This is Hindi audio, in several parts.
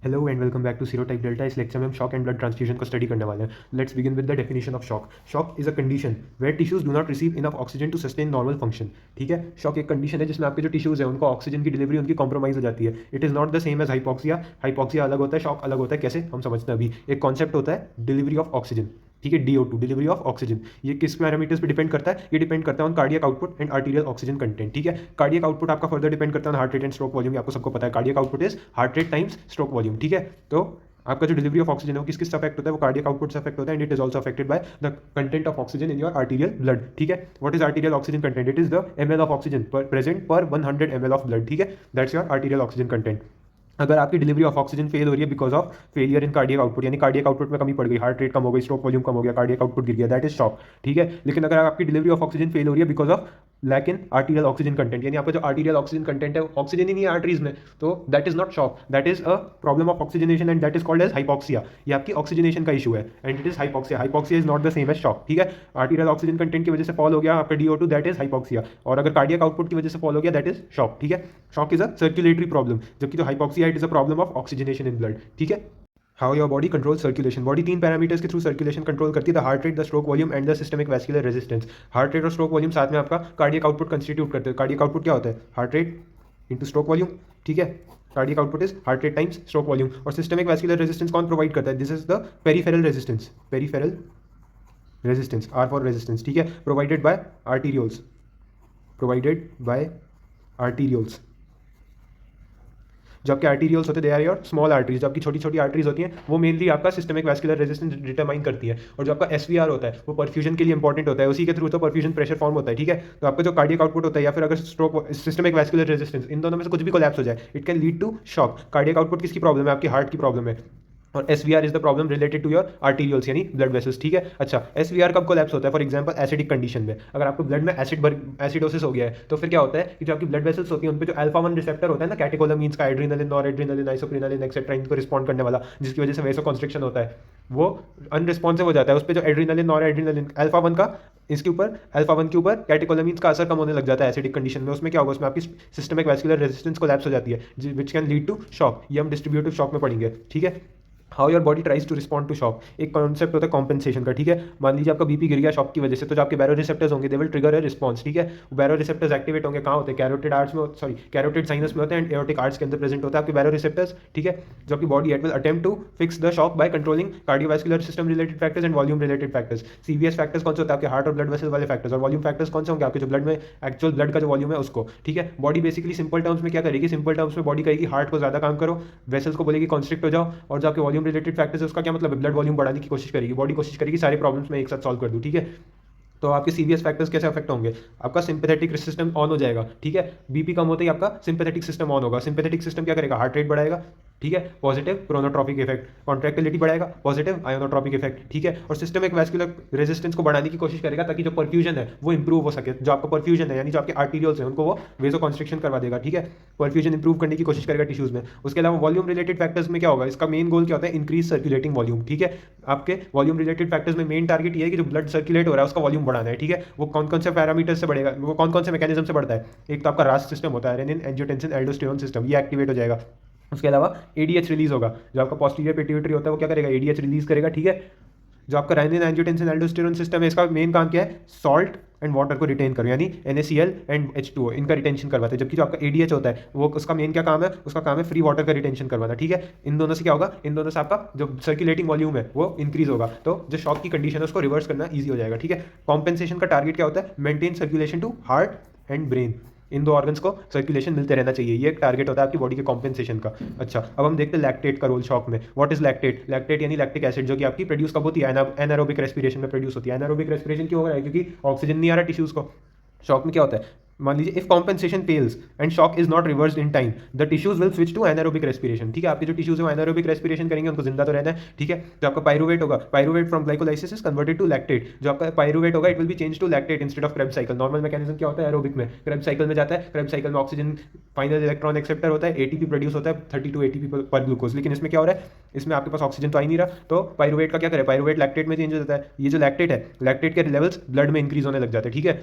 Hello and welcome back to serotype delta. इस लेक्चर में हम शॉक एंड ब्लड ट्रांसफ्यूजन को स्टडी करने वाले हैं। Let's begin with the definition of shock. Shock is a condition where tissues do not receive enough oxygen to sustain normal function. ठीक है, शॉक एक कंडीशन है जिसमें आपके जो टिश्यूज है उनको ऑक्सीजन की डिलीवरी उनकी कॉम्प्रोमाइज हो जाती है। It is not the same as hypoxia. Hypoxia अलग होता है, शॉक अलग होता है। कैसे हम समझते हैं अभी। एक कॉन्सेप्ट होता है डिलीवरी ऑफ ऑक्सीजन, ठीक है, DO2 डिलीवरी ऑफ ऑक्सीजन। ये किस पैरामीटर्स पे डिपेंड करता है? ये डिपेंड करता है on cardiac output and arterial oxygen content. ठीक है, कार्डियक आउटपुट आपका फर्दर डिपेंड करता है heart rate and stroke volume. आपको सबको पता है cardiac output is heart rate times stroke volume. ठीक है, तो आपका जो डिलीवरी ऑफ ऑक्सीजन है वो किस किस अफेक्ट होता है? वो कार्डियक आउटपुट से अफेक्ट होता है and it is also affected by the content of oxygen in your arterial blood. ठीक है, what is arterial oxygen content? It is the ml of oxygen present पर 100 ml ऑफ ब्लड। ठीक है, that's your arterial oxygen content. अगर आपकी डिलीवरी ऑफ ऑक्सीजन फेल हो रही है because of failure in cardiac output, यानी कार्डियक आउटपुट में कमी पड़ गई, हार्ट रेट कम हो गई, स्ट्रोक वॉल्यूम कम हो गया, कार्डियक आउटपुट गिर गया, दैट इज शॉक। ठीक है, लेकिन अगर आपकी डिलीवरी ऑफ ऑक्सीजन फेल हो रही है because of lack in arterial oxygen content, यानी आपका जो आर्टीरियल ऑक्सीजन कंटेंट है ऑक्सीजन ही नहीं है आर्टरीज में, तो that is not shock, that is a problem of oxygenation and that is called as hypoxia. ये आपकी ऑक्सीजनेशन का इशू है and it is hypoxia. Hypoxia is not the same as shock. ठीक है, आर्टीरियल ऑक्सीजन कंटेंट की वजह से फॉल हो गया आपका DO2, दैट इज हाइपोक्सिया। और अगर कार्डियक आउटपुट की वजह से फॉल हो गया दैट इज शॉक। ठीक है, shock is a circulatory problem, जबकि जो hypoxia it is a problem of oxygenation in blood. ठीक है, how your body control circulation. Body तीन पैरामीटर्स के थ्रू सर्कुलेशन कंट्रोल करती है, the heart rate, the stroke volume and the systemic vascular resistance. Heart rate और स्ट्रोक वॉल्यूम साथ में आपका कार्डियक आउटपुट कंस्टिट्यूट करते हैं। कार्डियक आउटपुट क्या होता है? Heart rate into stroke volume. ठीक है, cardiac output is heart rate times stroke volume. और सिस्टमिक वैस्कुलर रेजिस्टेंस कौन प्रोवाइड करता है? This is the peripheral resistance. Peripheral resistance, R for resistance. ठीक है, provided by arterioles, provided by arterioles. जो आपके आर्टीरियल्स होते हैं they are your small arteries. जो आपकी छोटी छोटी आर्टरीज होती हैं वो मेनली आपका सिस्टमिक वैस्कुलर रेजिस्टेंस डिटरमाइन करती है। और जो आपका SVR होता है वो परफ्यूजन के लिए इंपॉर्टेंट होता है, उसी के थ्रू तो परफ्यूजन प्रेशर फॉर्म होता है। ठीक है, तो आपका जो कार्डियक आउटपुट होता है या फिर अगर स्ट्रोक सिस्टमिक वैस्कुलर रेजिस्टेंस, इन दोनों में से कुछ भी कोलैप्स हो जाए it can lead to shock. Cardiac output किसकी प्रॉब्लम है? आपकी हार्ट की प्रॉब्लम है। और SVR is the problem related to your arterials यानी ब्लड वेसल्स। ठीक है, अच्छा SVR कब कोलैप्स होता है? फॉर एग्जांपल एसिडिक कंडीशन में, अगर आपको ब्लड में एसिडोसिस हो गया है तो फिर क्या होता है कि जो आपकी ब्लड वेसल्स होती हैं उन पे जो अल्फा 1 रिसेप्टर होता है ना, कैटेकोलामीन्स का, एड्रीनलिन, नॉरएड्रेनालिन, आइसोप्रिनालिन एक्सेट्रा, इनको रिस्पॉन्ड करने वाला, जिसकी वजह से वेसोकॉन्स्ट्रिक्शन होता है, वो अनरिस्पॉन्सिव हो जाता है। उस पर जो एड्रीनलिन, नॉरएड्रेनालिन, अल्फा 1 का, इसके ऊपर अल्फा 1 के ऊपर कैटेकोलामीन्स का असर कम होने लग जाता है एसिडिक कंडीशन में। उसमें क्या होगा? उसमें आपकी सिस्टमिक वैस्कुलर रेजिस्टेंस कोलैप्स हो जाती है which can lead to shock. ये हम डिस्ट्रीब्यूटिव शॉक में पढ़ेंगे। ठीक है, how your body tries to respond to shock. एक कॉन्सेप्ट होता है कॉम्पेंसेशन का। ठीक है, मान लीजिए आपका BP गिर गया शॉक की वजह से, तो जो आपके बैरो रिसेप्टर्स होंगे they will trigger a response. ठीक है, बैरो रिसेप्टर्स एक्टिवेट होंगे कहाँ होते हैं? कैरोटिड आर्ट्स में, सॉरी कैरोटिड साइनस में होते हैं एंड एओर्टिक आर्ट्स के अंदर प्रेजेंट होता है आपके बैरो रिसेप्टर्स। ठीक है, जो आपकी body at will attempt to fix the shock by controlling cardiovascular system related factors and volume related factors. CVS factors कौन से होते हैं? आपके हार्ट और ब्लड वेसल वाले फैक्टर्स। और वॉल्यूम फैक्टर्स कौन से होंगे? आपके जो ब्लड में एक्चुअल ब्लड का जो वॉल्यूम है उसको। ठीक है, बॉडी बेसिकली सिंपल टर्म्स में क्या करेगी? सिंपल टर्म्स में बॉडी कहेगी हार्ट को ज्यादा काम करो, वेसल्स को बोलेगी कॉन्स्ट्रिक्ट हो जाओ, और जो आपके वॉल्यूम रिलेटेड फैक्टर्स है उसका क्या मतलब है? ब्लड वॉल्यूम बढ़ाने की कोशिश करेगी बॉडी, कोशिश करेगी सारे प्रॉब्लम्स में एक साथ सॉल्व कर दूं। ठीक है, तो आपके CVS फैक्टर्स कैसे अफेक्ट होंगे? आपका सिंपैथेटिक सिस्टम ऑन हो जाएगा। ठीक है, BP कम होते ही आपका सिंपैथेटिक सिस्टम ऑन होगा। सिंपैथेटिक सिस्टम क्या करेगा? हार्ट रेट बढ़ाएगा। ठीक है, पॉजिटिव क्रोनोट्रॉपिक इफेक्ट, कॉन्ट्रैक्टिलिटी बढ़ाएगा, पॉजिटिव आयोनोट्रॉपिक इफेक्ट। ठीक है, और सिस्टमिक वैस्कुलर रेजिस्टेंस को बढ़ाने की कोशिश करेगा ताकि जो परफ्यूजन है वो इंप्रूव हो सके। जो आपका परफ्यूजन है यानी जो आपके आर्टीरियल्स हैं उनको वो वेसो कॉन्स्ट्रिक्शन करवा देगा। ठीक है, परफ्यूजन इंप्रूव करने की कोशिश करेगा टिश्यूज में। उसके अलावा वॉल्यूम रिलेटेड फैक्टर्स में क्या होगा? इसका मेन गोल क्या होता है? Increase circulating volume. ठीक है, आपके वॉल्यूम रिलेटेड फैक्टर्स में मेन टारगेट ये है कि जो ब्लड सर्कुलेट हो रहा है उसका वॉल्यूम बढ़ाना है। ठीक है, वो कौन कौन से पैरामीटर से बढ़ेगा? वो कौन कौन से मैकेनिज्म से बढ़ता है? एक तो आपका रास सिस्टम होता है, रेनिन एंजियोटेंसिन एल्डोस्टेरोन सिस्टम, ये एक्टिवेट हो जाएगा। उसके अलावा ADH रिलीज होगा, जो आपका पोस्टीरियर पिट्यूटरी होता है वो क्या करेगा? ADH रिलीज करेगा। ठीक है, जो आपका रेनिन एंजियोटेंसिन एल्डोस्टेरोन सिस्टम है इसका मेन काम क्या है? सॉल्ट एंड वाटर को रिटेन करो, यानी NaCl एंड H2O इनका रिटेंशन करवाते हैं। जबकि जो आपका ADH होता है वो उसका मेन क्या काम है? उसका काम है फ्री वाटर का रिटेंशन करवाना। ठीक है, इन दोनों से क्या होगा? इन दोनों से आपका जो सर्कुलेटिंग वॉल्यूम है वो इंक्रीज होगा, तो जो शॉक की कंडीशन है उसको रिवर्स करना ईजी हो जाएगा। ठीक है, कॉम्पेंसेशन का टारगेट क्या होता है? Maintain circulation to heart and brain, इन दो ऑर्गन्स को सर्कुलेशन मिलते रहना चाहिए, ये एक टारगेट होता है आपकी बॉडी के कॉम्पेंसेशन का। अच्छा, अब हम देखते हैं लैक्टेट का रोल शॉक में। What is lactate? लैक्टेट यानी लैक्टिक एसिड, जो कि आपकी प्रोड्यूस कब होती है? एनारोबिक रेस्पिरेशन में प्रोड्यूस होती है। एनारोबिक रेस्पिरेशन क्यों हो रहा है? क्योंकि ऑक्सीजन नहीं आ रहा टिश्यूज को। शॉक में क्या होता है? मान लीजिए if compensation fails and shock is not reversed in time, the tissues will switch to anaerobic respiration. ठीक है, आपके जो टिश्यूज है वो एनारोबिक रेस्पिरेशन करेंगे, उनको जिंदा तो रहना है। ठीक है, जो आपका पायरुवेट होगा, pyruvate from glycolysis is converted to lactate. जो आपका पायरुवेट होगा it will be change to lactate instead of Krebs cycle. Normal mechanism क्या होता है एरोबिक में? क्रेब्स साइकिल में जाता है, क्रेब्स साइकिल में ऑक्सीजन फाइनल इलेक्ट्रॉन एक्सेप्टर होता है, ATP प्रोड्यूस होता है 32 ATP पर ग्लूकोज। लेकिन इसमें क्या हो रहा है? इसमें आपके पास ऑक्सीजन तो आ ही नहीं रहा, तो पायरुवेट का क्या करे? पायरुवेट लैक्टेट में चेंज हो जाता है। ये जो लैक्टेट है, लैक्टेट के लेवल्स ब्लड में इंक्रीज होने लग जाते हैं। ठीक है,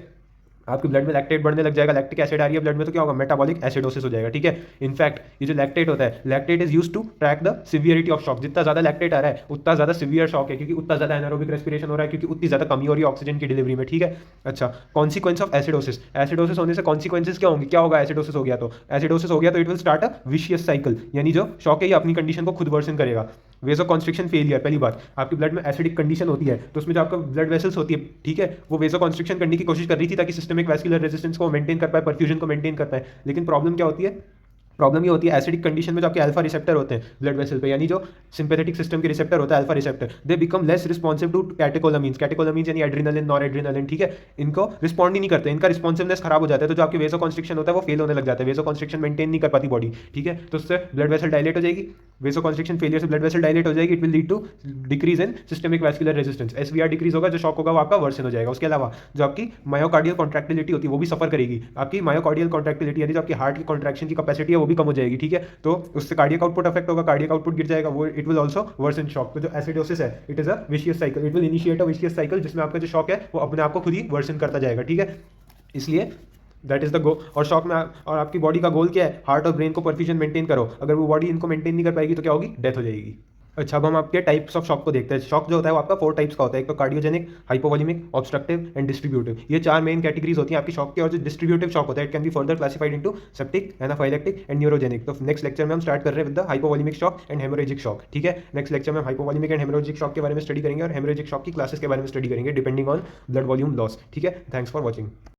आपके ब्लड में लैक्टेट बढ़ने लग जाएगा, लैक्टिक एसिड आ रही है ब्लड में, तो क्या होगा, मेटाबॉलिक एसिडोसिस हो जाएगा, ठीक है। इनफैक्ट ये जो लैक्टेट होता है, lactate is use to track the severity of shock. जितना ज्यादा लैक्टेट आ रहा है उतना ज्यादा सिवियर शॉक है, क्योंकि उतना ज्यादा एनारोबिक रेस्पिरेशन हो रहा है, क्योंकि उतनी ज्यादा कमी हो रही है ऑक्सीजन की डिलीवरी में, ठीक है। अच्छा, कॉन्सिक्वेंस ऑफ एसिडोसिस, एसिडोसिस होने से कॉन्सिक्वेंसेस क्या होंगे, क्या होगा एसिडोसिस हो गया तो, एसिडोसिस हो गया तो it will start a vicious cycle, यानी जो शॉक है ये अपनी कंडीशन को खुद वर्सन करेगा। वेसो कॉन्स्ट्रिक्शन फेलियर, पहली बात, आपकी ब्लड में एसिडिक कंडीशन होती है तो उसमें जो आपका ब्लड वेसल्स होती है, ठीक है, वो वेसो कॉन्स्ट्रिक्शन करने की कोशिश कर रही थी ताकि सिस्टमिक वैस्कुलर रेजिस्टेंस को मेंटेन कर पाए, परफ्यूजन को मेंटेन कर पाए। लेकिन प्रॉब्लम क्या होती है, प्रॉब्लम ये होती है एसिडिक कंडीशन में जो आपके अल्फा रिसेप्टर होते हैं ब्लड वेसल पे, यानी जो सिंपैथेटिक सिस्टम के रिसेप्टर होता है alpha receptor, they become less responsive to catecholamines, catecholamines यानी एड्रेनालिन, नॉर एड्रेनालिन, ठीक है, इनको रिस्पॉन्ड ही नहीं करते, इनका रिस्पॉन्सिवनेस खराब हो जाता है, तो जो आपके वेसो कॉन्स्ट्रिक्शन होता है वो फेल होने लग जाता है, वेसो कॉन्स्ट्रिक्शन मेंटेन नहीं कर पाती बॉडी, ठीक है, तो उससे ब्लड वेसल डायलेट हो जाएगी, वेसो कॉन्स्ट्रिक्शन फेलियर से ब्लड वेसल डायलेट हो जाएगी, it will lead to decrease in systemic vascular resistance, SVR decrease होगा, जो शॉक होगा वो आपका वर्सन हो जाएगा। उसके अलावा जो आपकी मायोकार्डियल कॉन्ट्रैक्टिलिटी होती है वो भी सफर करेगी, आपकी मायोकार्डियल कॉन्ट्रैक्टिलिटी यानी जो आपकी हार्ट की कॉन्ट्रैक्शन की कैपेसिटी है वो भी कम हो जाएगी, ठीक है, तो उससे कार्डियक आउटपुट अफेक्ट होगा, कार्डियक आउटपुट गिर जाएगा, वो it will also worsen shock. तो जो एसिडोसिस है it is a vicious cycle, it will initiate a vicious cycle जिसमें आपका जो शॉक है वो अपने आप को खुद ही वर्सन करता जाएगा, ठीक है। इसलिए दैट इज द गोल। और शॉक में और आपकी बॉडी का गोल क्या है, हार्ट और ब्रेन को परफ्यूजन मेंटेन करो, अगर वो बॉडी इनको मेंटेन नहीं कर पाएगी तो क्या होगी, डेथ हो जाएगी। अच्छा, अब हम आपके टाइप्स ऑफ शॉक को देखते हैं। शॉक जो होता है वो आपका 4 टाइप्स का होता है, एक तो cardiogenic, hypovolaemic, obstructive and distributive, ये 4 मेन कैटेगरीज होती हैं आपकी शॉक की। और जो डिस्ट्रीब्यूटिव शॉक होता है it can be further classified into septic, anaphylactic and neurogenic. तो नेक्स्ट लेक्चर में हम स्टार्ट कर रहे हैं with the hypovolaemic shock and haemorrhagic shock, ठीक है। नेक्स्ट लेक्चर में हम हाइपोवॉल्यूमिक एंड हेमोरेजिक शॉक के बारे में स्टडी करेंगे और हेमोरेजिक शॉक की क्लासेस के बारे में स्टडी करेंगे depending on blood volume loss, ठीक है। Thanks for watching.